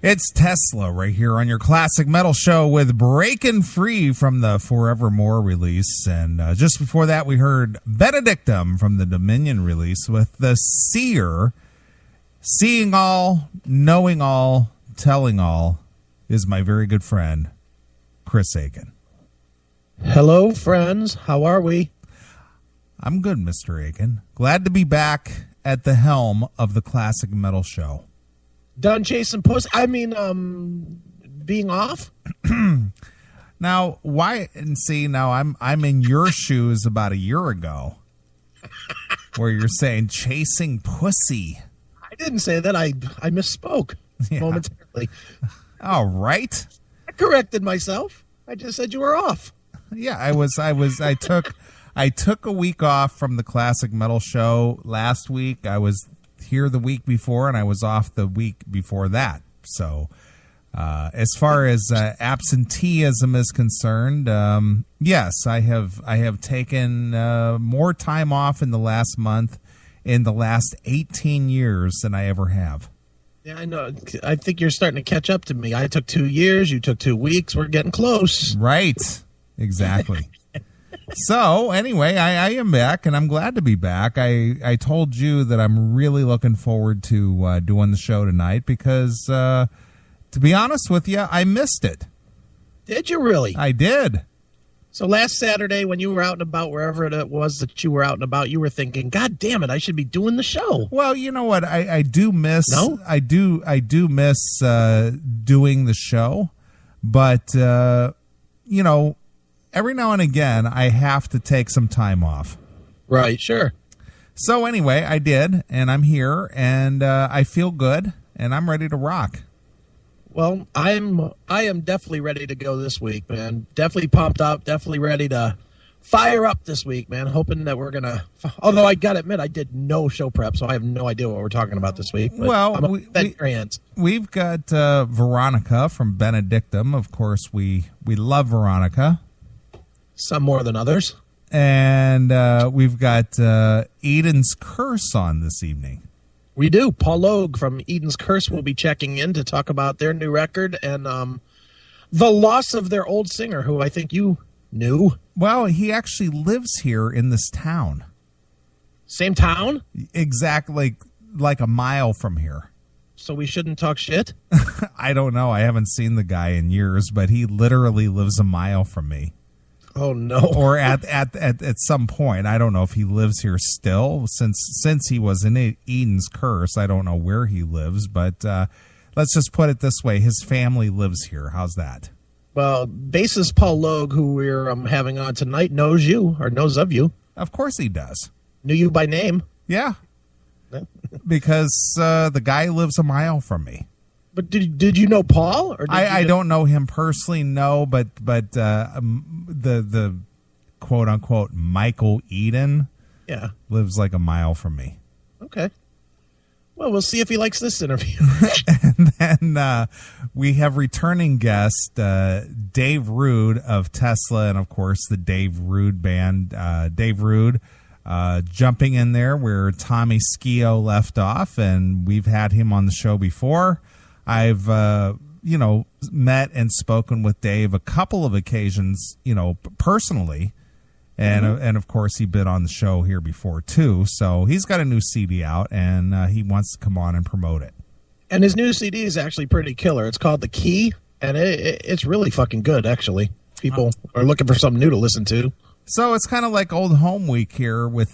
It's Tesla right here on your classic metal show with Breaking Free from the Forevermore release. And just before that, we heard Benedictum from the Dominion release with the Seer. Seeing all, knowing all, telling all is my very good friend, Chris Aiken. Hello, friends. How are we? I'm good, Mr. Aiken. Glad to be back at the helm of the classic metal show. Done chasing pussy? Being off? Now, why? And see, now I'm in your shoes about a year ago, where you're saying chasing pussy. I didn't say that. I misspoke momentarily. All right. I corrected myself. I just said you were off. Yeah, I took a week off from the classic metal show last week. I was here the week before, and I was off the week before that. So, as far as absenteeism is concerned, yes, I have taken more time off in the last month, in the last 18 years than I ever have. Yeah, I know. I think you're starting to catch up to me. I took 2 years. You took 2 weeks. We're getting close. Right. Exactly. So anyway, I am back, and I'm glad to be back. I told you that I'm really looking forward to doing the show tonight because, to be honest with you, I missed it. Did you really? I did. So last Saturday when you were out and about, wherever it was that you were out and about, you were thinking, God damn it, I should be doing the show. Well, you know what? I do miss. No? I do miss doing the show, but you know, every now and again, I have to take some time off. Right, sure. So anyway, I did, and I'm here, and I feel good, and I'm ready to rock. Well, I am definitely ready to go this week, man. Definitely pumped up, definitely ready to fire up this week, man. Hoping that we're going to... Although I got to admit, I did no show prep, so I have no idea what we're talking about this week. Well, we've got Veronica from Benedictum. Of course, we love Veronica. Some more than others. And we've got Eden's Curse on this evening. We do. Paul Logue from Eden's Curse will be checking in to talk about their new record and the loss of their old singer, who I think you knew. Well, he actually lives here in this town. Same town? Exactly, like a mile from here. So we shouldn't talk shit? I don't know. I haven't seen the guy in years, but he literally lives a mile from me. Oh no! Or at some point, I don't know if he lives here still. Since he was in Eden's Curse, I don't know where he lives. But let's just put it this way: his family lives here. How's that? Well, bassist Paul Logue, who we're having on tonight, knows you or knows of you. Of course, he does. Knew you by name. Yeah, because the guy lives a mile from me. But did you know Paul? Or I don't know him personally, no, but the quote unquote Michael Eden lives like a mile from me. Okay. Well, we'll see if he likes this interview. And then we have returning guest Dave Rude of Tesla, and of course the Dave Rude band. Dave Rude jumping in there where Tommy Skio left off, and we've had him on the show before. I've, met and spoken with Dave a couple of occasions, personally. And, and of course, he'd been on the show here before, too. So he's got a new CD out, and he wants to come on and promote it. And his new CD is actually pretty killer. It's called The Key, and it's really fucking good, actually. People are looking for something new to listen to. So it's kind of like Old Home Week here with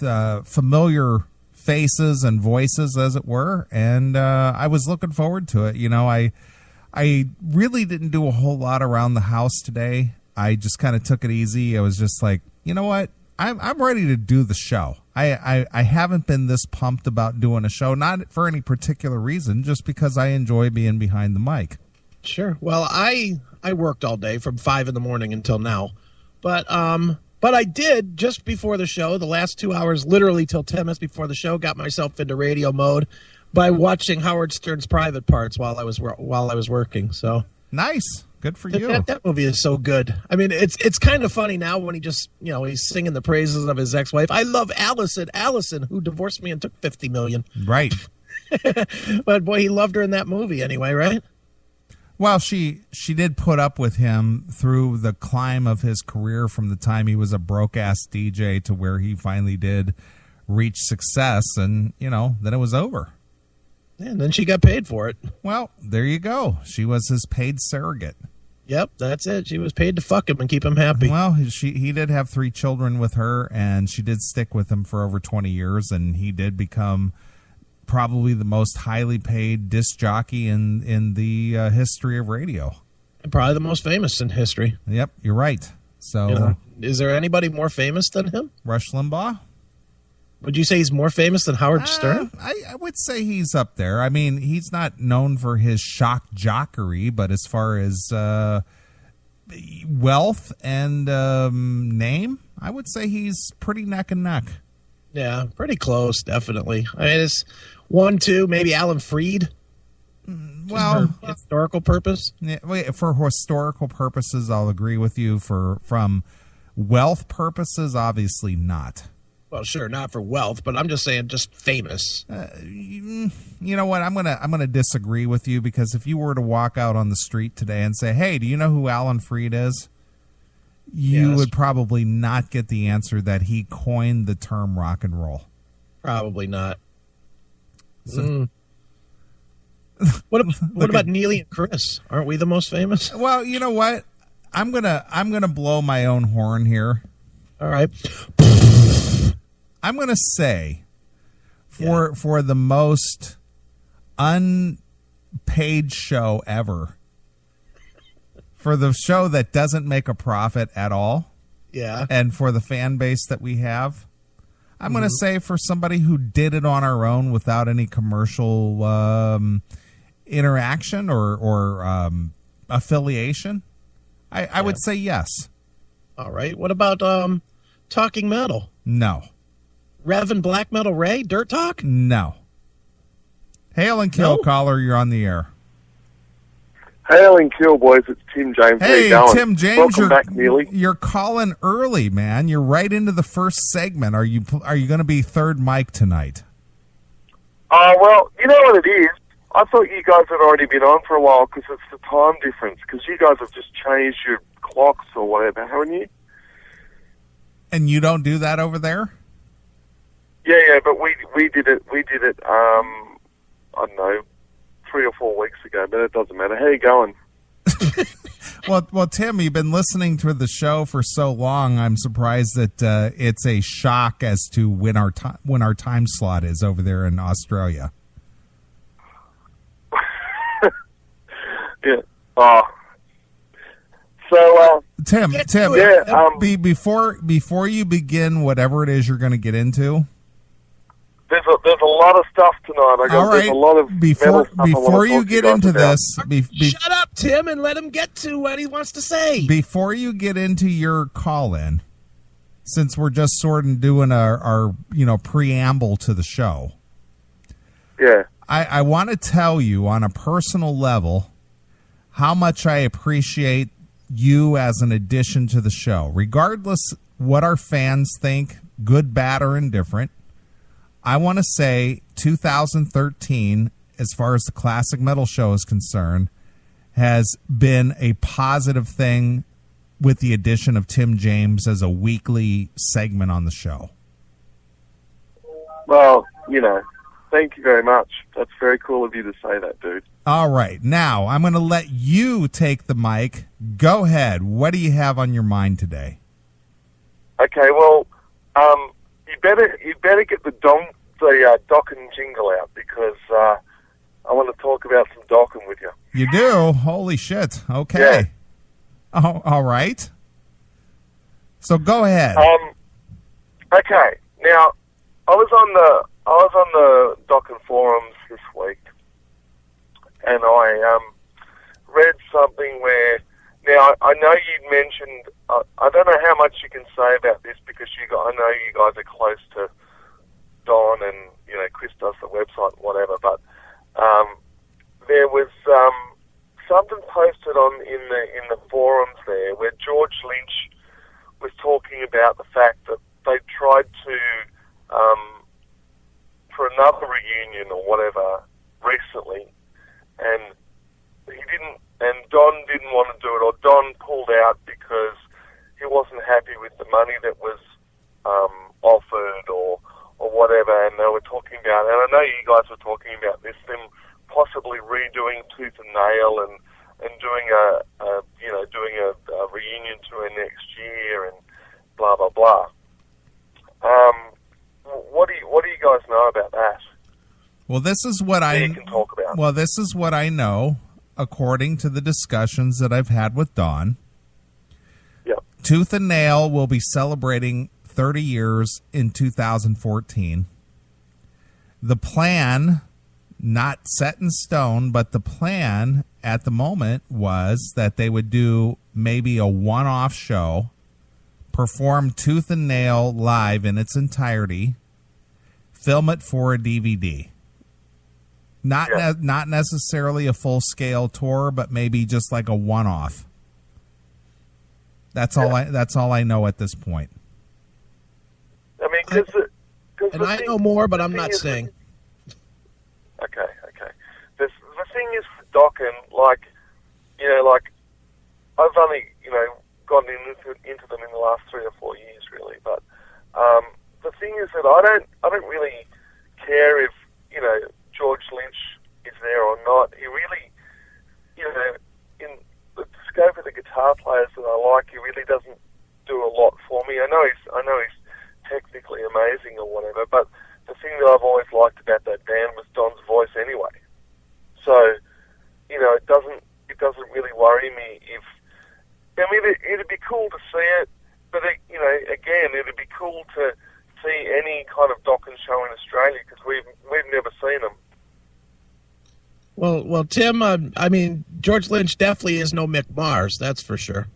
familiar faces and voices, as it were, and I was looking forward to it. I really didn't do a whole lot around the house today. I just kind of took it easy. I was just like, you know what, I'm ready to do the show. I haven't been this pumped about doing a show, not for any particular reason, just because I enjoy being behind the mic. Sure. Well, I worked all day from 5 in the morning until now, but I did, just before the show, the last 2 hours, literally till 10 minutes before the show, got myself into radio mode by watching Howard Stern's Private Parts while I was working. So nice, good for you. That movie is so good. I mean, it's kind of funny now when he just he's singing the praises of his ex-wife. I love Allison, who divorced me and took $50 million. Right. But boy, he loved her in that movie anyway, right? Well, she did put up with him through the climb of his career from the time he was a broke-ass DJ to where he finally did reach success, and, then it was over. And then she got paid for it. Well, there you go. She was his paid surrogate. Yep, that's it. She was paid to fuck him and keep him happy. Well, he did have 3 children with her, and she did stick with him for over 20 years, and he did become probably the most highly paid disc jockey in the history of radio. And probably the most famous in history. Yep, you're right. So, is there anybody more famous than him? Rush Limbaugh? Would you say he's more famous than Howard Stern? I would say he's up there. I mean, he's not known for his shock jockery, but as far as wealth and name, I would say he's pretty neck and neck. Yeah, pretty close, definitely. I mean, it's 1, 2, maybe Alan Freed. Well, for historical purpose. Yeah, for historical purposes, I'll agree with you. From wealth purposes, obviously not. Well, sure, not for wealth, but I'm just saying, just famous. You know what? I'm gonna disagree with you, because if you were to walk out on the street today and say, "Hey, do you know who Alan Freed is?" You would probably not get the answer that he coined the term rock and roll. Probably not. So, What about Neeley and Chris? Aren't we the most famous? Well, you know what? I'm gonna blow my own horn here. All right. I'm gonna say for the most unpaid show ever, for the show that doesn't make a profit at all, and for the fan base that we have, I'm going to say for somebody who did it on our own without any commercial interaction or affiliation, I would say yes. All right. What about Talking Metal? No. Rev and Black Metal Ray? Dirt Talk? No. Hail and Kill, caller. You're on the air. Hail and Kill, boys. It's Tim James. Hey, how you going? Tim James. Welcome back, Neeley. You're calling early, man. You're right into the first segment. Are you going to be third mic tonight? Well, you know what it is? I thought you guys had already been on for a while because it's the time difference, because you guys have just changed your clocks or whatever, haven't you? And you don't do that over there? Yeah, but we did it. We did it. I don't know, 3 or 4 weeks ago, but it doesn't matter. How you going? Well, Tim, you've been listening to the show for so long. I'm surprised that it's a shock as to when our time slot is over there in Australia. Yeah. So, Tim, yeah, before you begin whatever it is you're going to get into, there's a lot of stuff tonight. All right. There's a lot of before you get into this, shut up, Tim, and let him get to what he wants to say. Before you get into your call-in, since we're just sort of doing our preamble to the show, I want to tell you on a personal level how much I appreciate you as an addition to the show. Regardless what our fans think, good, bad, or indifferent, I want to say 2013, as far as the Classic Metal Show is concerned, has been a positive thing with the addition of Tim James as a weekly segment on the show. Well, thank you very much. That's very cool of you to say that, dude. All right. Now, I'm going to let you take the mic. Go ahead. What do you have on your mind today? Okay, well, you better get the Dokken jingle out, because I want to talk about some Dokken with you. You do? Holy shit. Okay. Yeah. Oh, all right. So go ahead. Okay. Now, I was on the Dokken forums this week, and I read something where, now I know you mentioned, I don't know how much you can say about this, because I know you guys are close to Don, and Chris does the website and whatever, but there was something posted in the forums there where George Lynch was talking about the fact that they tried to for another reunion or whatever recently, and he didn't, and Don didn't want to do it, or Don pulled out because he wasn't happy with the money that was offered, or whatever. And they were talking about, and I know you guys were talking about this, them possibly redoing Tooth and Nail and doing a reunion tour next year and blah blah blah. What do you guys know about that? Well, this is what you can talk about. Well, this is what I know according to the discussions that I've had with Don. Yep. Tooth and Nail will be celebrating 30 years in 2014. The plan, not set in stone, but the plan at the moment was that they would do maybe a one-off show, perform Tooth and Nail live in its entirety, film it for a DVD. Not necessarily a full-scale tour, but maybe just like a one-off. That's all I know at this point. I mean, because I know more, but I'm not saying. Okay. The thing is, for Dokken, like I've only gotten into them in the last 3 or 4 years, really. But the thing is that I don't really care if George Lynch is there or not. He really, in the scope of the guitar players that I like, he really doesn't do a lot for me. I know he's technically amazing or whatever, but the thing that I've always liked about that band was Don's voice anyway. So, it doesn't really worry me if. I mean, it'd be cool to see it, but again, it'd be cool to see any kind of Dokken show in Australia because we've never seen them. Well, Tim. I mean, George Lynch definitely is no Mick Mars. That's for sure.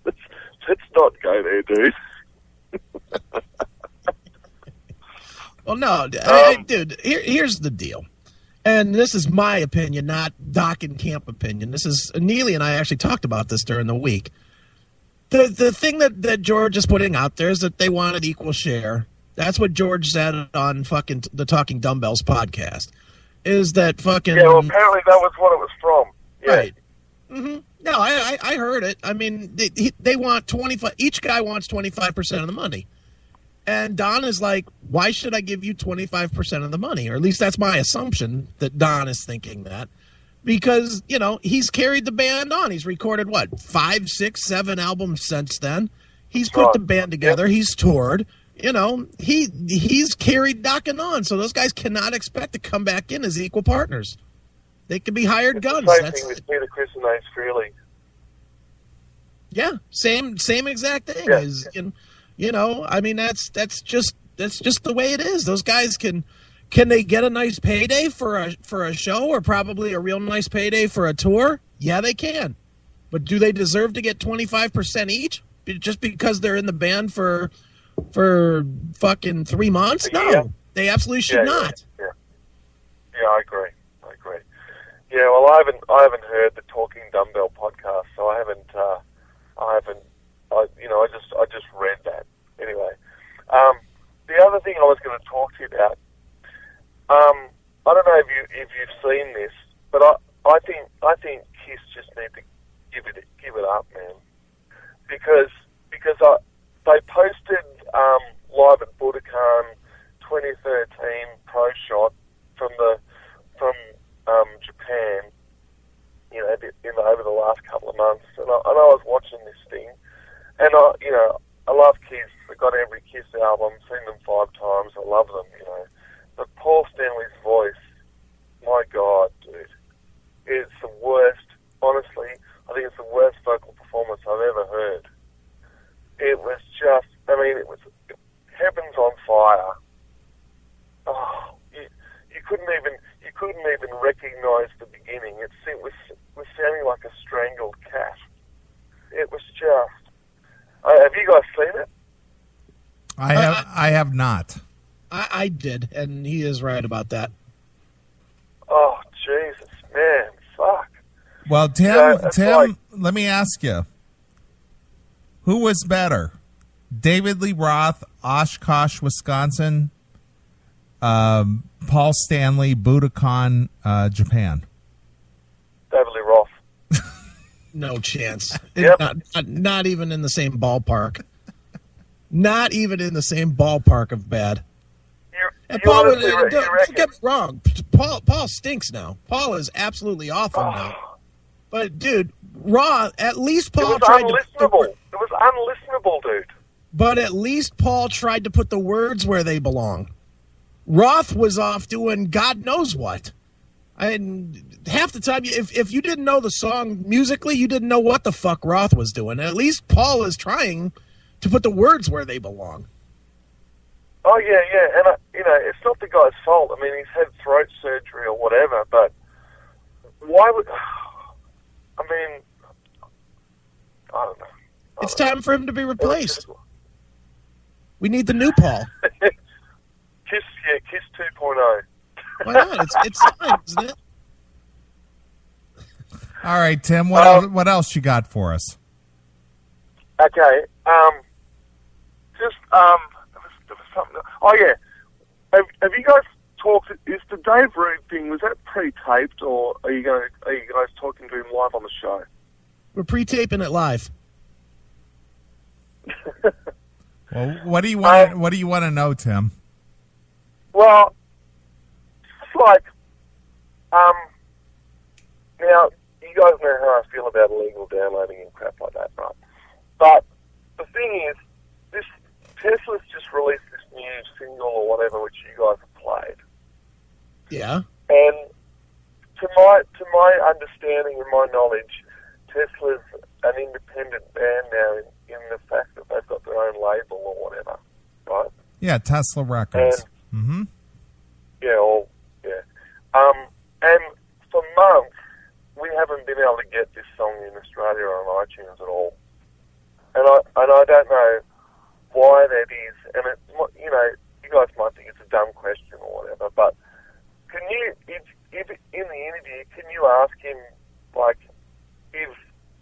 Let's not go there, dude. Well, no, dude. Here's the deal, and this is my opinion, not Doc and Camp opinion. This is Neeley and I actually talked about this during the week. The thing that George is putting out there is that they wanted equal share. That's what George said on fucking the Talking Dumbbells podcast. Is that fucking? Yeah, well, apparently that was what it was from. Yeah. Right. Mm-hmm. No, I heard it. I mean, they want 25. Each guy wants 25% of the money, and Don is like, "Why should I give you 25% of the money?" Or at least that's my assumption that Don is thinking that, because he's carried the band on. He's recorded 5, 6, 7 albums since then. He's put the band together. Yep. He's toured. He's carried Dokken on. So those guys cannot expect to come back in as equal partners. They could be hired guns. The same thing with Peter, Chris, and Ace Frehley. Yeah, same exact thing. Yeah. I mean that's just the way it is. Those guys can they get a nice payday for a show, or probably a real nice payday for a tour? Yeah, they can. But do they deserve to get 25% each just because they're in the band for fucking 3 months? No, they absolutely should not. Yeah, I agree. Yeah, well, I haven't heard the Talking Dumbbell podcast, so I just read that. Anyway, the other thing I was going to talk to you about, I don't know if you've seen this, but I think Kiss just need to give it up, man, because they posted live at Budokan 2013 pro shot from Japan, over the last couple of months, and I was watching this thing, and I love Kiss. I got every Kiss album, seen them 5 times. I love them, But Paul Stanley's voice, my God, dude, it's the worst. Honestly, I think it's the worst vocal performance I've ever heard. It was just, it was heavens on fire. Oh, you couldn't even recognize the beginning. It was sounding like a strangled cat. It was just. Have you guys seen it? I have not. I did, and he is right about that. Oh, Jesus, man, fuck. Well, Tim, let me ask you. Who was better? David Lee Roth, Oshkosh, Wisconsin, Paul Stanley, Budokan, Japan? No chance. Yep. Not even in the same ballpark. Not even in the same ballpark of bad. And Paul, don't get me wrong. Paul stinks now. Paul is absolutely awful now. But dude, Raw. At least Paul tried to. It was unlistenable, dude. But at least Paul tried to put the words where they belong. Roth was off doing God knows what. And half the time, if you didn't know the song musically, you didn't know what the fuck Roth was doing. At least Paul is trying to put the words where they belong. Oh, yeah. And, it's not the guy's fault. I mean, he's had throat surgery or whatever, but why would... I mean, I don't know. It's time for him to be replaced. We need the new Paul. Kiss 2.0. Why not? It's time, isn't it? All right, Tim. What else you got for us? Okay. There was something. Oh yeah. Have you guys talked? Is the Dave Rude thing, was that pre-taped, or are you guys talking to him live on the show? We're pre-taping it live. Well, what do you want? What do you want to know, Tim? Well, it's like, now you guys know how I feel about illegal downloading and crap like that, right? But the thing is, this Tesla's just released this new single or whatever, which you guys have played. Yeah. And to my understanding and my knowledge, Tesla's an independent band now in the fact that they've got their own label or whatever, right? Yeah, Tesla Records. And, and for months, we haven't been able to get this song in Australia on iTunes at all. And I don't know why that is. And you guys might think it's a dumb question or whatever, but can you, if in the interview, can you ask him, like, if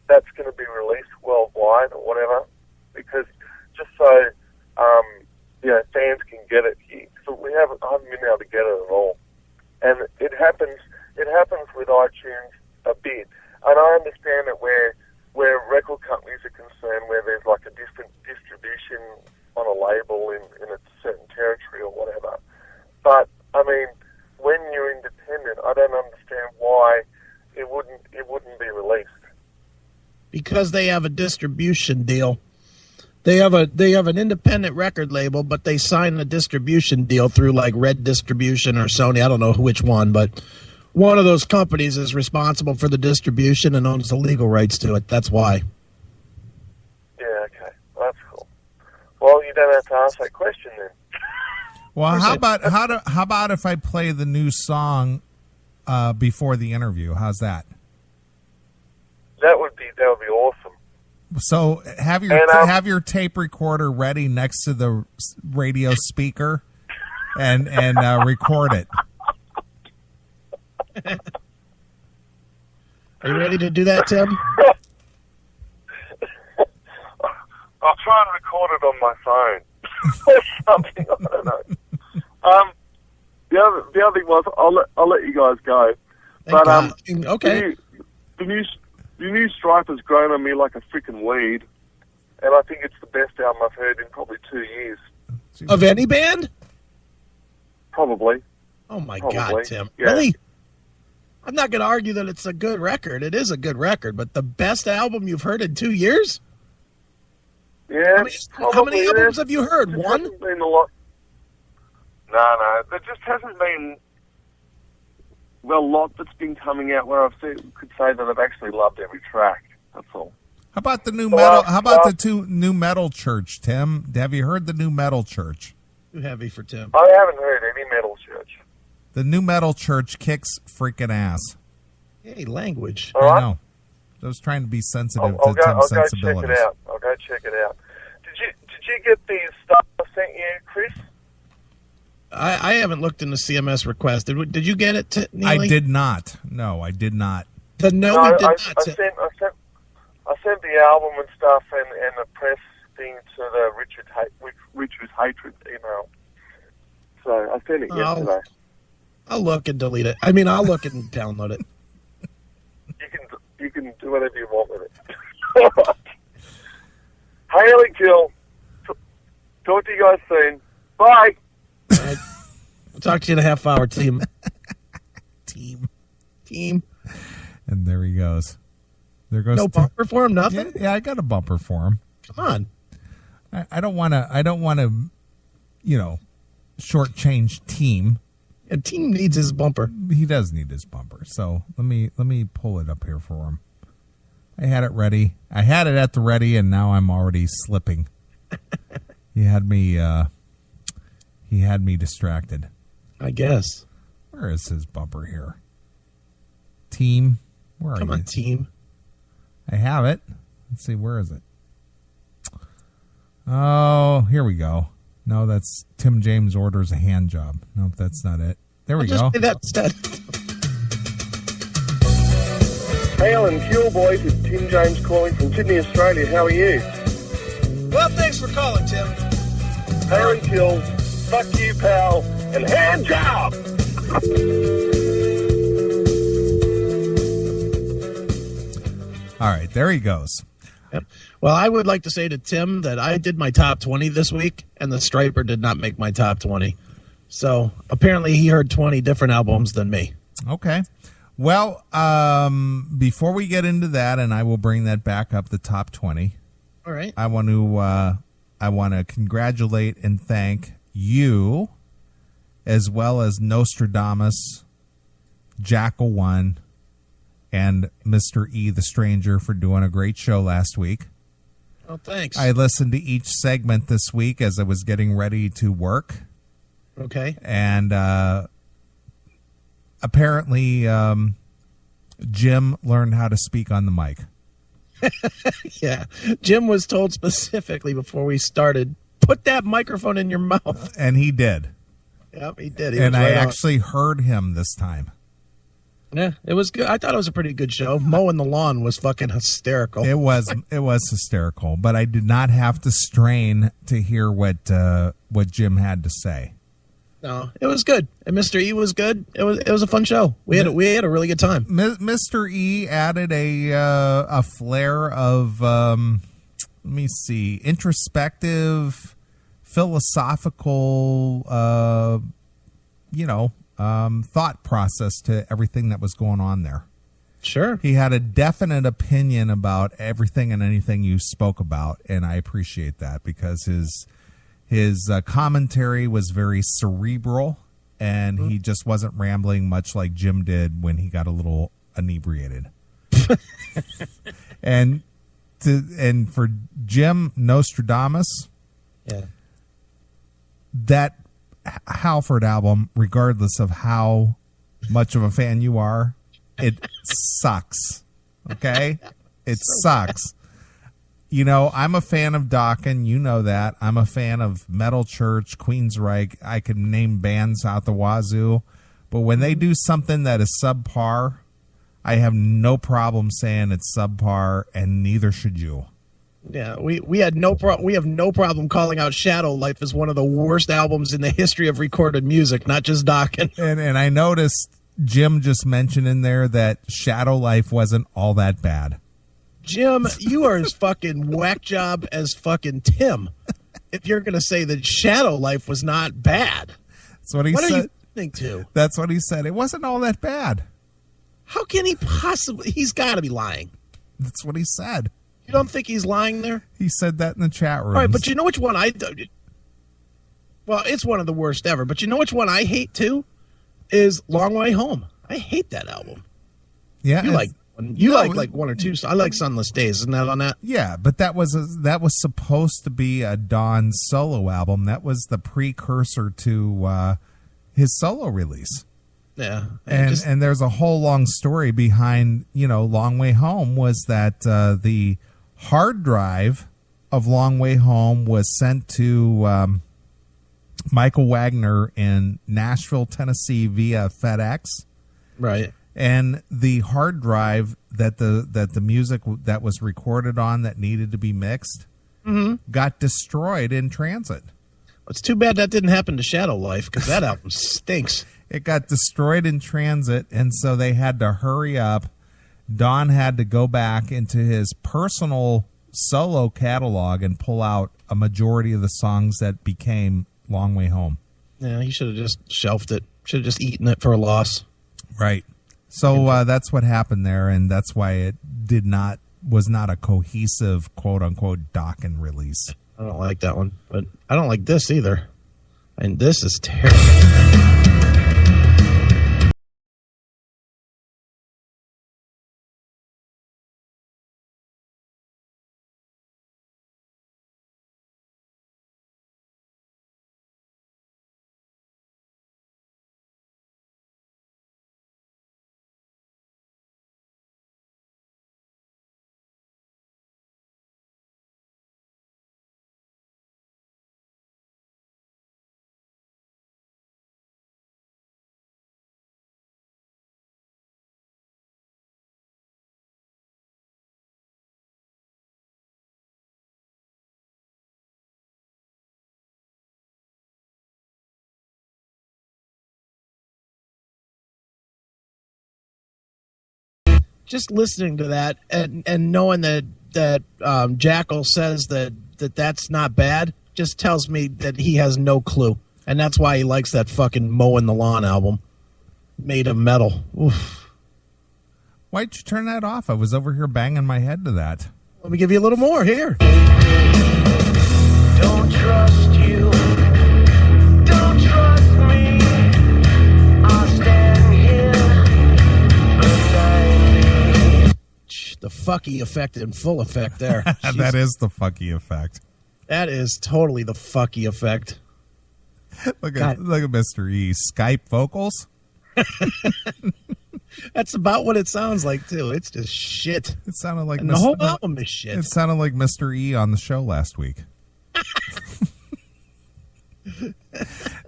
that's going to be released worldwide or whatever? Because just so fans can get it here, so I haven't been able to get it at all. And it happens with iTunes a bit. And I understand that where record companies are concerned, where there's like a different distribution on a label in a certain territory or whatever. But I mean, when you're independent, I don't understand why it wouldn't be released. Because they have a distribution deal. They have an independent record label, but they sign a distribution deal through like Red Distribution or Sony. I don't know which one, but one of those companies is responsible for the distribution and owns the legal rights to it. That's why. Yeah, okay. That's cool. Well, you don't have to ask that question then. Well, how about if I play the new song before the interview? How's that? That would be awesome. So have your tape recorder ready next to the radio speaker, and record it. Are you ready to do that, Tim? I'll try and record it on my phone or something. I don't know. The other thing was I'll let you guys go. Thank God. Okay. The new Stryper's grown on me like a freaking weed, and I think it's the best album I've heard in probably 2 years. Of any band? Probably. Oh my God, Tim! Yeah. Really? I'm not going to argue that it's a good record. It is a good record, but the best album you've heard in 2 years? Yeah. How many albums have you heard? One? Hasn't been a lot. No. There just hasn't been a lot that's been coming out where could say that I've actually loved every track. That's all. How about the new metal? How about the two new metal church, Tim? Have you heard the new metal church? Too heavy for Tim. I haven't heard any metal church. The new metal church kicks freaking ass. Hey, language. All right. I know. I was trying to be sensitive to Tim's sensibilities. I'll go check it out. Did you get the stuff I sent you, Chris? I haven't looked into CMS request. Did you get it, Neeley? I did not. No, I did not. You did not. I sent the album and stuff and the press thing to the Richard's Hatred email. So I sent it yesterday. I'll look and delete it. I mean, I'll look and download it. You can can do whatever you want with it. Hail and kill. Talk to you guys soon. Bye. Right. We'll talk to you in a half hour, team. Team. And there he goes. There goes. No bumper for him. Nothing. Yeah, I got a bumper for him. Come on. I don't want to. Shortchange team. A team needs his bumper. He does need his bumper. So let me pull it up here for him. I had it ready. I had it at the ready, and now I'm already slipping. He had me distracted. I guess. Where is his bumper here? Team. Where are you? Come on, team. I have it. Let's see. Where is it? Oh, here we go. No, that's Tim James orders a hand job. Nope, that's not it. There we go. Just play that instead. Hail and kill, boys. It's Tim James calling from Sydney, Australia. How are you? Well, thanks for calling, Tim. Hail and kill. Fuck you, pal. And hand job. All right, there he goes. Yep. Well, I would like to say to Tim that I did my top 20 this week, and the Stryper did not make my top 20. So apparently he heard 20 different albums than me. Okay. Well, before we get into that, and I will bring that back up, the top 20. All right. I want to congratulate and thank you, as well as Nostradamus, Jackal One, and Mr. E, the Stranger, for doing a great show last week. Oh, thanks. I listened to each segment this week as I was getting ready to work. Okay. And apparently Jim learned how to speak on the mic. Yeah. Jim was told specifically before we started, put that microphone in your mouth. And he did. Yep, he did. And I actually heard him this time. Yeah, it was good. I thought it was a pretty good show. Mowing the lawn was fucking hysterical. It was hysterical, but I did not have to strain to hear what Jim had to say. No, it was good. And Mr. E was good. It was a fun show. We had a really good time. Mr. E added a flair of introspective, philosophical thought process to everything that was going on there. Sure. He had a definite opinion about everything and anything you spoke about, and I appreciate that because his commentary was very cerebral, and he just wasn't rambling much like Jim did when he got a little inebriated. and for Jim Nostradamus, yeah, that Halford album, regardless of how much of a fan you are, it sucks. Okay? It sucks. You know, I'm a fan of Dokken. You know that. I'm a fan of Metal Church, Queensryche. I could name bands out the wazoo. But when they do something that is subpar, I have no problem saying it's subpar, and neither should you. Yeah, we have no problem calling out Shadow Life as one of the worst albums in the history of recorded music, not just Dokken. And I noticed Jim just mentioned in there that Shadow Life wasn't all that bad. Jim, you are as fucking whack job as fucking Tim. If you're going to say that Shadow Life was not bad. That's what he said. What are you listening to? That's what he said. It wasn't all that bad. How can he possibly? He's got to be lying. That's what he said. You don't think he's lying there? He said that in the chat room. All right, but you know which one well, it's one of the worst ever, but you know which one I hate too? Is Long Way Home. I hate that album. Yeah. You like one or two. I like Sunless Days. Isn't that on that? Yeah, but that was supposed to be a Don solo album. That was the precursor to his solo release. Yeah. And there's a whole long story behind, Long Way Home was that the hard drive of Long Way Home was sent to Michael Wagner in Nashville, Tennessee via FedEx. Right. And the hard drive that the music that was recorded on that needed to be mixed got destroyed in transit. It's too bad that didn't happen to Shadow Life because that album stinks. It got destroyed in transit, and so they had to hurry up Don had to go back into his personal solo catalog and pull out a majority of the songs that became Long Way Home. Yeah, he should have just shelved it. Should have just eaten it for a loss. Right. So that's what happened there, and that's why it was not a cohesive quote-unquote Dokken release. I don't like that one, but I don't like this either. And this is terrible. Just listening to that and knowing that Jackal says that's not bad just tells me that he has no clue, and that's why he likes that fucking Mowing the Lawn album, Made of Metal. Oof. Why'd you turn that off? I was over here banging my head to that. Let me give you a little more here. Don't trust you. Don't trust me. I'll stand here beside me. The fucky effect in full effect there. That is the fucky effect. That is totally the fucky effect. Look at Mr. E. Skype vocals. That's about what it sounds like too. It's just shit. It sounded like the whole album is shit. It sounded like Mr. E on the show last week.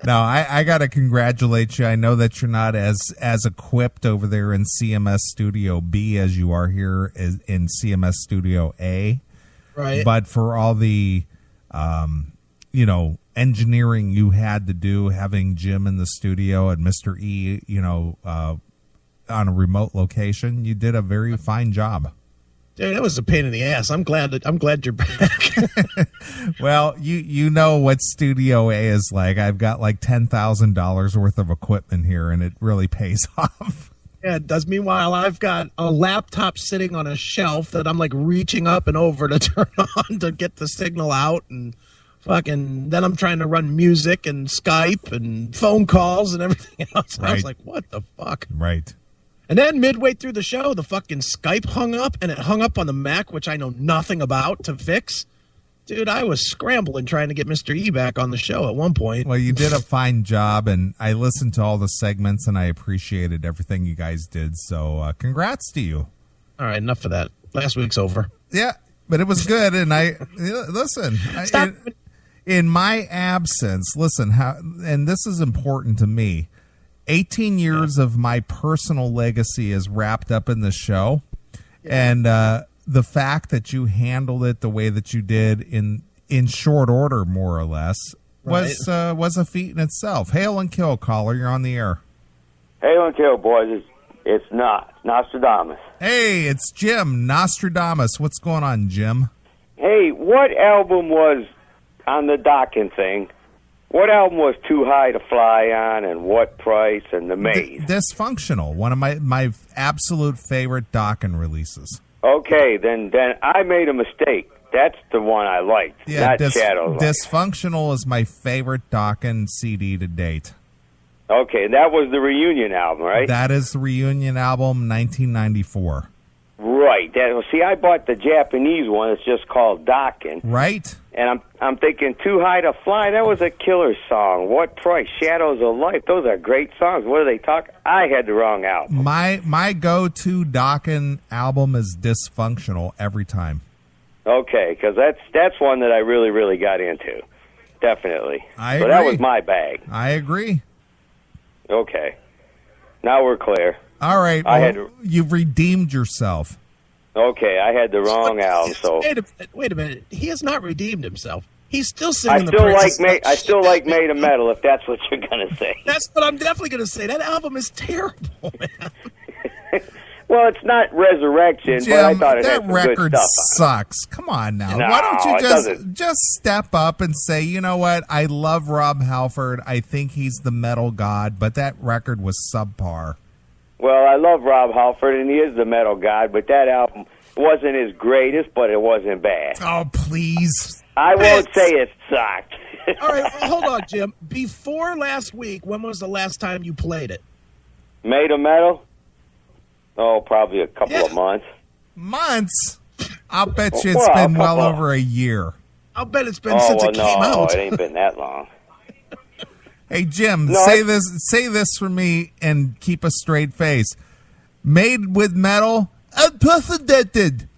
No, I got to congratulate you. I know that you're not as equipped over there in CMS Studio B as you are here in CMS Studio A. Right. But for all the, engineering you had to do, having Jim in the studio and Mr. E, on a remote location, you did a very fine job. Dude, that was a pain in the ass. I'm glad you're back. Well, you know what Studio A is like. I've got like $10,000 worth of equipment here, and it really pays off. Yeah, it does. Meanwhile, I've got a laptop sitting on a shelf that I'm like reaching up and over to turn on to get the signal out, and fucking then I'm trying to run music and Skype and phone calls and everything else. Right. I was like, what the fuck? Right. And then midway through the show, the fucking Skype hung up, and it hung up on the Mac, which I know nothing about, to fix. Dude, I was scrambling trying to get Mr. E back on the show at one point. Well, you did a fine job, and I listened to all the segments, and I appreciated everything you guys did. So congrats to you. All right, enough of that. Last week's over. Yeah, but it was good, and listen. In my absence, listen, and this is important to me, 18 years of my personal legacy is wrapped up in the show. Yeah. And the fact that you handled it the way that you did in short order, more or less, was a feat in itself. Hail and kill, caller. You're on the air. Hail and kill, boys. It's not Nostradamus. Hey, it's Jim, Nostradamus. What's going on, Jim? Hey, what album was on the Dokken thing? What album was Too High to Fly on, and What Price, and The Maze? Dysfunctional, one of my absolute favorite Dokken releases. Okay, then I made a mistake. That's the one I liked, not Shadows. Dysfunctional is my favorite Dokken CD to date. Okay, that was the reunion album, right? That is the reunion album, 1994. Right. See, I bought the Japanese one. It's just called Dokken. Right. And I'm thinking Too High to Fly. That was a killer song. What Price? Shadows of Life. Those are great songs. What are they talking? I had the wrong album. My go-to Dokken album is Dysfunctional every time. Okay, because that's one that I really, really got into. Definitely. I agree. That was my bag. I agree. Okay. Now we're clear. All right. You've redeemed yourself. Okay, I had the wrong album. So wait a minute. He has not redeemed himself. He's still singing I still like Made of Metal, if that's what you're gonna say. That's what I'm definitely gonna say. That album is terrible, man. Well, it's not Resurrection, Jim, but I thought it that had some record good stuff on sucks. Come on now. No, Why don't you it doesn't. just step up and say, you know what? I love Rob Halford. I think he's the metal god, but that record was subpar. Well, I love Rob Halford, and he is the metal god, but that album wasn't his greatest, but it wasn't bad. Oh, please. I won't say it sucked. All right, well, hold on, Jim. Before last week, when was the last time you played it? Made of Metal? Oh, probably a couple of months. Months? I'll bet you it's Well, been a well couple. over a year. I'll bet it's been since it came out. It ain't been that long. Hey, Jim, No, say this for me and keep a straight face. Made with metal, unprecedented.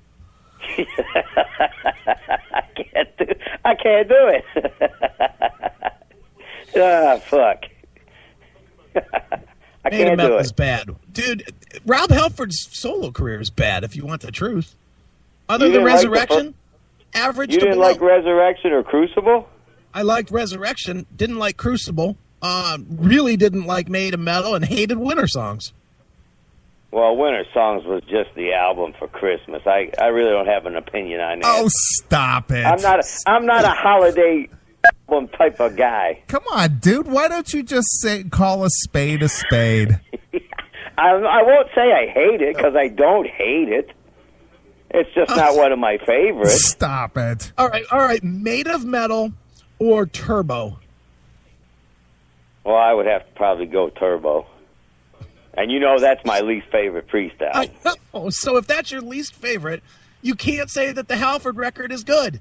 I can't do it. Ah, fuck. I Made of can't do Metal it. is bad. Dude, Rob Halford's solo career is bad, if you want the truth. Other You than didn't like the Resurrection, average You to didn't below. like Resurrection or Crucible? I liked Resurrection, didn't like Crucible, really didn't like Made of Metal, and hated Winter Songs. Well, Winter Songs was just the album for Christmas. I really don't have an opinion on that. Oh, stop it. I'm not a holiday album type of guy. Come on, dude. Why don't you just call a spade a spade? I won't say I hate it because I don't hate it. It's just not one of my favorites. Stop it. All right. Made of Metal or Turbo? Well, I would have to probably go Turbo. And you know that's my least favorite Priest album. I know. So if that's your least favorite, you can't say that the Halford record is good.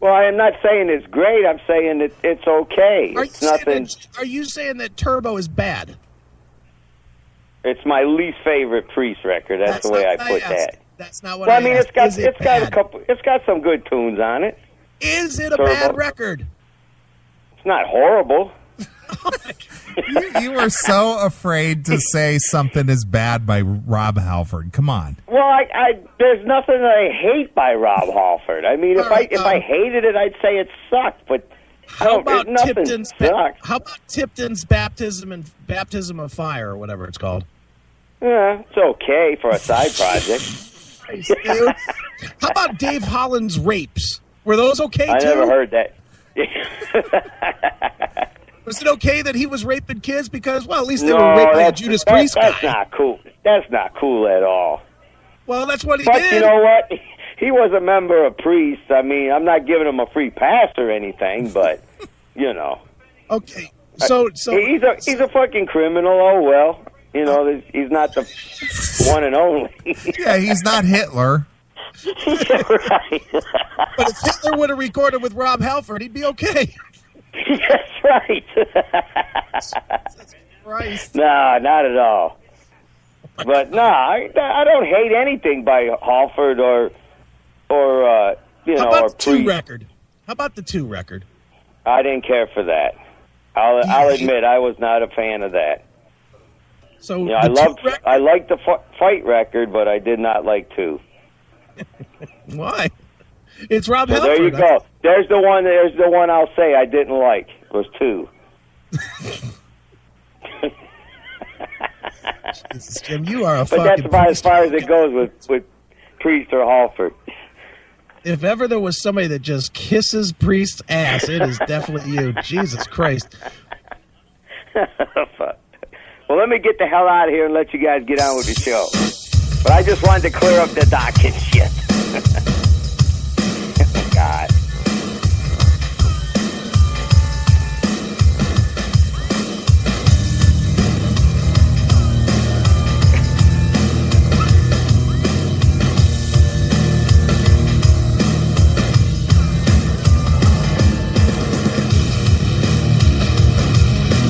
Well, I am not saying it's great. I'm saying that it's okay. It's nothing. Are you saying that Turbo is bad? It's my least favorite Priest record. That's the way I not put asked. that. That's not what Well, I I mean, asked. it's got a couple. It's got some good tunes on it. Is it a Turbo. bad record? It's not horrible. You were so afraid to say something is bad by Rob Halford. Come on. Well, I there's nothing that I hate by Rob Halford. I mean, if I hated it, I'd say it sucked. But How about nothing Tipton's? sucked. How about Tipton's Baptism of Fire, or whatever it's called? Yeah, it's okay for a side project. Dude. How about Dave Holland's Rapes? Were those okay I too? never heard that. Was it okay that he was raping kids? Because, well, at least they were raped by a Judas Priest guy. That's not cool. That's not cool at all. Well, that's what he But did. you know what? He was a member of Priest. I mean, I'm not giving him a free pass or anything, but you know. Okay, so he's a fucking criminal. Oh well, you know, he's not the one and only. Yeah, he's not Hitler. Right. But if Hitler would have recorded with Rob Halford, he'd be okay. That's right. Christ. No, not at all. But no, I don't hate anything by Halford or you know, How or about the 2 Priest. record? How about the 2 record? I didn't care for that. I'll admit I was not a fan of that. So You know, I liked the fight record, but I did not like 2. Why? It's Rob So Halford. there you go. There's the one I'll say I didn't like. Was 2. Jesus, Jim, you are a But fucking that's about as priest. far as it goes with Priest or Halford. If ever there was somebody that just kisses Priest's ass, it is definitely you. Jesus Christ. Well, let me get the hell out of here and let you guys get on with the show. But I just wanted to clear up the dock and shit. Oh, God.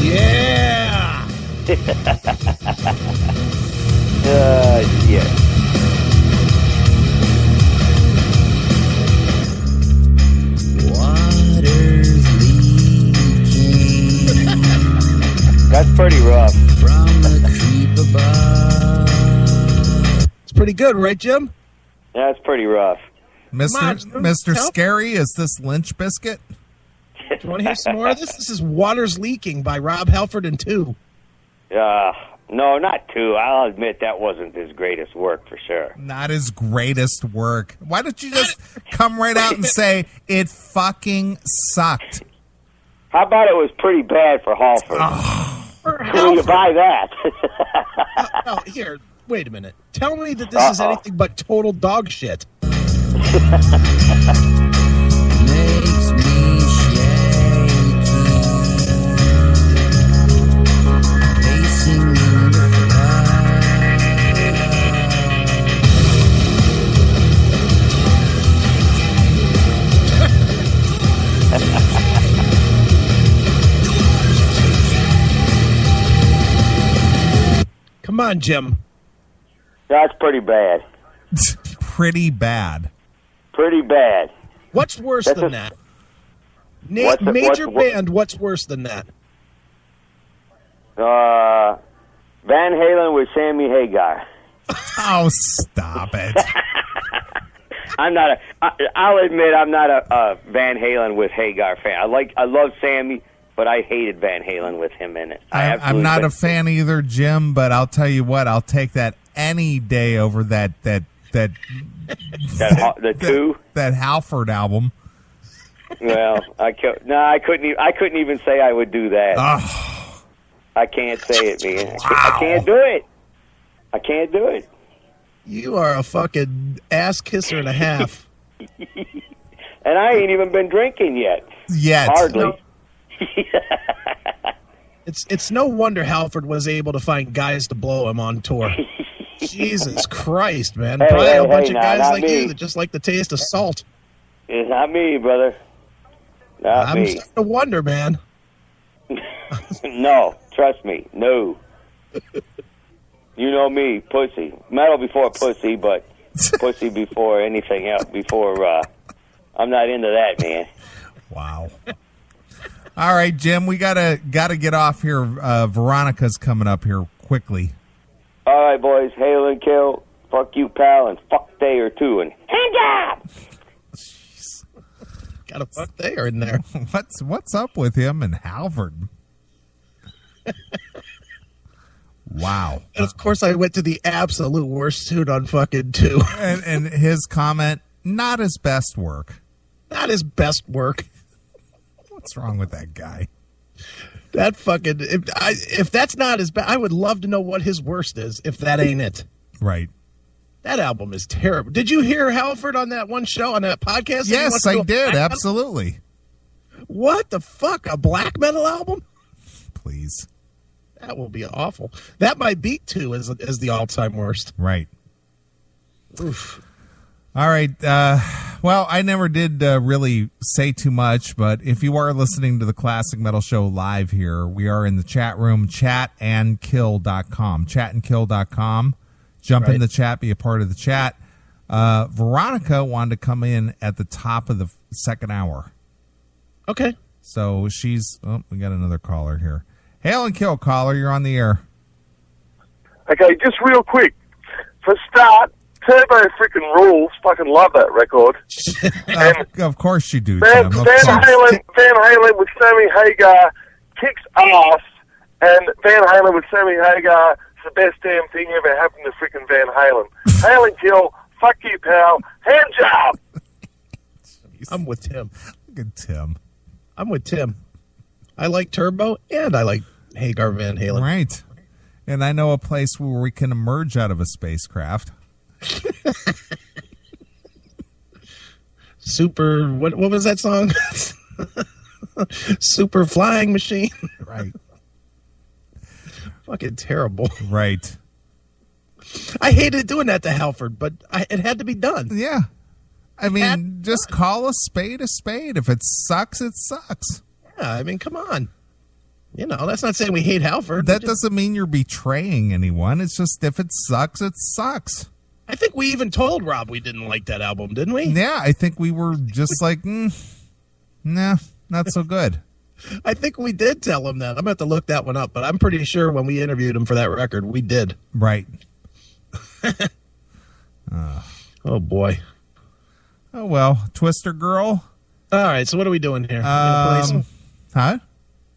Yeah. Yeah. Water's leaking That's pretty rough. from the creep above. It's pretty good, right, Jim? That's pretty rough. Mr. help. Scary, is this Lynch Biscuit? Do you want to hear some more of this? This is Water's Leaking by Rob Halford and 2. No, not 2. I'll admit that wasn't his greatest work for sure. Not his greatest work. Why don't you just come right out and say it fucking sucked? How about it was pretty bad for Halford? Will you buy that? No, here, wait a minute. Tell me that this is anything but total dog shit. Makes me shaky. Pacing in the Come on, Jim. That's pretty bad. Pretty bad. Pretty bad. What's worse than that? Major band, what's worse than that? Van Halen with Sammy Hagar. Oh, stop it. I'll admit I'm not a Van Halen with Hagar fan. I love Sammy, but I hated Van Halen with him in it. I'm not a fan either, Jim, but I'll tell you what, I'll take that any day over the two? That Halford album. Well, I couldn't even say I would do that. Oh. I can't say it, man. Wow. I can't do it. I can't do it. You are a fucking ass kisser and a half. And I ain't even been drinking yet. Hardly. No. It's no wonder Halford was able to find guys to blow him on tour. Jesus Christ, man. Probably a bunch of guys like you that just like the taste of salt. It's not me, brother. I'm starting to wonder, man. No, trust me. No. You know me, pussy. Metal before pussy, but pussy before anything else. I'm not into that, man. Wow. All right, Jim, we gotta get off here. Veronica's coming up here quickly. All right, boys. Hail and kill. Fuck you, pal, and fuck day or two, and hand up. Got a fuck there in there. What's up with him and Halford? Wow. And of course, I went to the absolute worst suit on fucking 2. And his comment, not his best work. Not his best work. What's wrong with that guy? That fucking if that's not his best, I would love to know what his worst is. If that ain't it, right? That album is terrible. Did you hear Halford on that one show on that podcast? Yes, I did. Absolutely. What the fuck? A black metal album? Please. That will be awful. That might beat 2 as the all-time worst. Right. Oof. All right. Well, I never did really say too much, but if you are listening to the Classic Metal Show live here, we are in the chat room, chatandkill.com. Chatandkill.com. Jump in the chat, be a part of the chat. Veronica wanted to come in at the top of the second hour. Okay. So we got another caller here. Hail and Kill caller, you're on the air. Okay, just real quick. For start, Turbo freaking rules. Fucking love that record. Of course you do, Van Tim. Halen with Sammy Hagar kicks ass, and Van Halen with Sammy Hagar is the best damn thing ever happened to freaking Van Halen. Hail and Kill, fuck you, pal, hand job. I'm with Tim. Look at Tim. I'm with Tim. I like Turbo, and I like Hagar Van Halen. Right. And I know a place where we can emerge out of a spacecraft. Super, what was that song? Super Flying Machine. Right. Fucking terrible. Right. I hated doing that to Halford, but it had to be done. Yeah. I mean, just call a spade a spade. If it sucks, it sucks. Yeah, I mean, come on. You know, that's not saying we hate Halford. That doesn't mean you're betraying anyone. It's just if it sucks, it sucks. I think we even told Rob we didn't like that album, didn't we? Yeah, I think we were just like, nah, not so good. I think we did tell him that. I'm going to have to look that one up, but I'm pretty sure when we interviewed him for that record, we did. Right. Oh, boy. Oh, well. Twister Girl. All right, so what are we doing here? Play some? Huh?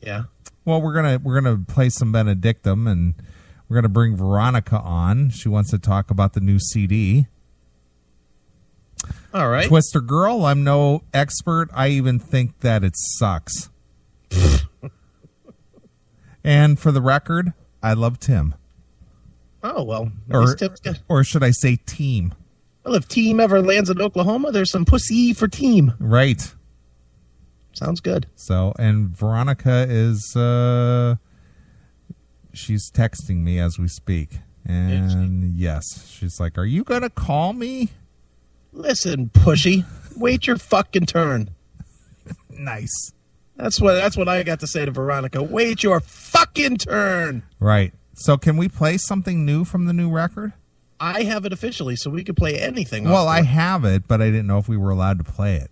Yeah. Well, we're gonna play some Benedictum, and We're going to bring Veronica on. She wants to talk about the new CD. All right. Twister Girl, I'm no expert. I even think that it sucks. And for the record, I love Tim. Oh, well. At least Tim's good. Or should I say team? Well, if Team ever lands in Oklahoma, there's some pussy for Team. Right. Sounds good. So, and Veronica is, she's texting me as we speak. And yes, she's like, are you going to call me? Listen, pushy, wait your fucking turn. Nice. That's what I got to say to Veronica. Wait your fucking turn. Right. So can we play something new from the new record? I have it officially, so we could play anything. Well, I have it, but I didn't know if we were allowed to play it.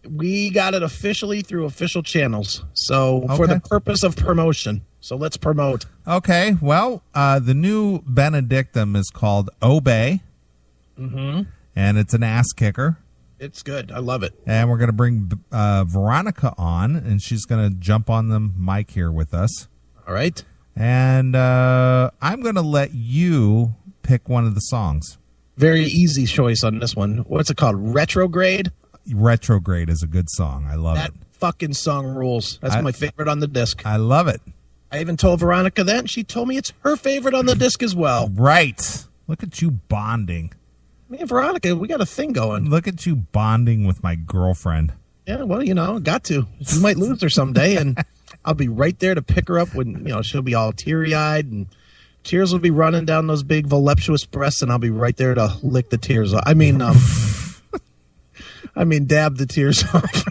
We got it officially through official channels. So for the purpose of promotion. So let's promote. Okay. Well, the new Benedictum is called Obey. Mm-hmm. And it's an ass kicker. It's good. I love it. And we're going to bring Veronica on, and she's going to jump on the mic here with us. All right. And I'm going to let you pick one of the songs. Very easy choice on this one. What's it called? Retrograde? Retrograde is a good song. I love it. That fucking song rules. That's my favorite on the disc. I love it. I even told Veronica that, and she told me it's her favorite on the disc as well. Right. Look at you bonding. Me and Veronica, we got a thing going. Look at you bonding with my girlfriend. Yeah, well, got to. You might lose her someday, and I'll be right there to pick her up when, she'll be all teary-eyed, and tears will be running down those big voluptuous breasts, and I'll be right there to lick the tears off. Dab the tears off.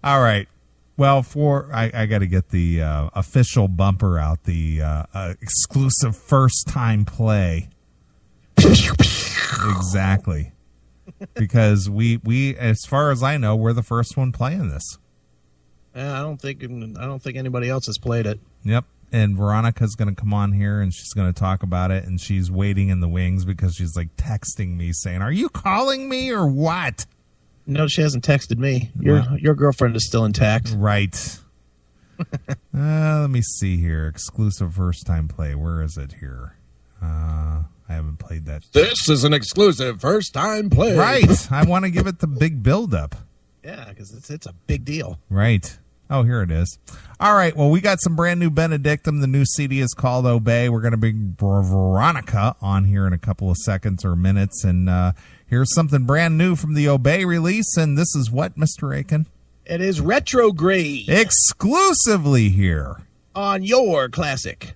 All right. Well, I got to get the official bumper out, the exclusive first-time play. Exactly. Because we, as far as I know, we're the first one playing this. Yeah, I don't think anybody else has played it. Yep. And Veronica's going to come on here and she's going to talk about it, and she's waiting in the wings because she's like texting me saying, "Are you calling me or what?" No, she hasn't texted me. Your girlfriend is still intact. Right. Let me see here. Exclusive first time play. Where is it here? I haven't played that. This is an exclusive first time play. Right. I want to give it the big build up. Yeah, because it's a big deal. Right. Oh, here it is. All right. Well, we got some brand new Benedictum. The new CD is called Obey. We're going to bring Veronica on here in a couple of seconds or minutes. And here's something brand new from the Obey release. And this is what, Mr. Aiken? It is Retrograde. Exclusively here On your classic.